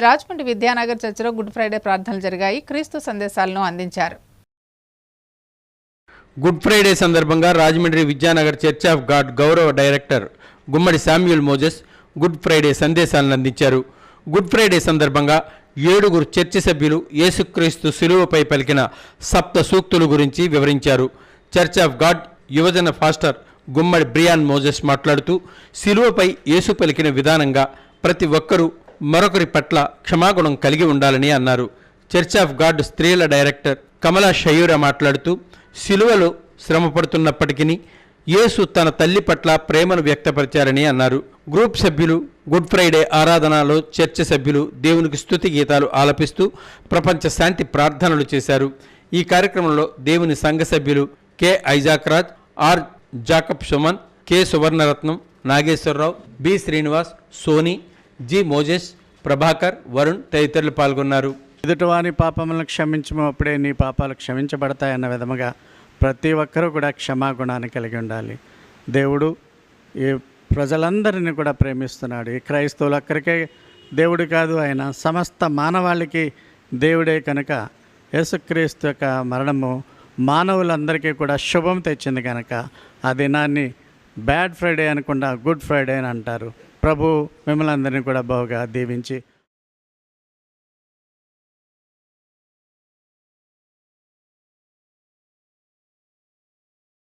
రాజమండ్రి విద్యానగర్ చర్చిలో good Friday ప్రార్థనలు జరిగాయి. క్రీస్తు సందేశాలను అందించారు. గుడ్ ఫ్రైడే సందర్భంగా Rajahmundry Vidyanagar church of God గౌరవ డైరెక్టర్ గుమ్మడి శామ్యూల్ మోజెస్ గుడ్ ఫ్రైడే సందేశాలను అందించారు. గుడ్ ఫ్రైడే సందర్భంగా 7 చర్చి సభ్యులు యేసుక్రీస్తు శిలువపై పలికిన సప్త సూక్తుల గురించి వివరించారు. చర్చ్ ఆఫ్ గాడ్ యువజన ఫాస్టర్ గుమ్మడి బ్రియాన్ మోజెస్ మాట్లాడుతూ శిలువపై యేసు పలికిన విధానంగా ప్రతి ఒక్కరూ మరొకరి పట్ల క్షమాగుణం కలిగి ఉండాలని అన్నారు. చర్చ్ ఆఫ్ గాడ్ స్త్రీల డైరెక్టర్ కమలా షయూరా మాట్లాడుతూ శిలువలో శ్రమపడుతున్నప్పటికీ యేసు తన తల్లి పట్ల ప్రేమను వ్యక్తపరిచారని అన్నారు. గ్రూప్ సభ్యులు గుడ్ ఫ్రైడే ఆరాధనలో చర్చ్ సభ్యులు దేవునికి స్తుతి గీతాలు ఆలపిస్తూ ప్రపంచ శాంతి ప్రార్థనలు చేశారు. ఈ కార్యక్రమంలో దేవుని సంఘ సభ్యులు K Isaac Raj, R Jacob Suman, K Suvarnaratnam, Nageswararao, B Srinivas, Soni, G Moses, Prabhakar, Varun తదితరులు పాల్గొన్నారు. ఎదుటివాని పాపములను క్షమించము, అప్పుడే నీ పాపాలు క్షమించబడతాయన్న విధముగా ప్రతి ఒక్కరూ కూడా క్షమాగుణాన్ని కలిగి ఉండాలి. దేవుడు ఈ ప్రజలందరినీ కూడా ప్రేమిస్తున్నాడు. ఈ క్రైస్తవులు ఒక్కరికే దేవుడు కాదు, ఆయన సమస్త మానవాళికి దేవుడే కనుక యేసుక్రీస్తు యొక్క మరణము మానవులందరికీ కూడా శుభం తెచ్చింది కనుక ఆ దినాన్ని బ్యాడ్ ఫ్రైడే అనకుండా గుడ్ ఫ్రైడే అని అంటారు. ప్రభు మిమ్మల్ని అందరినీ కూడా బాగా దీవించి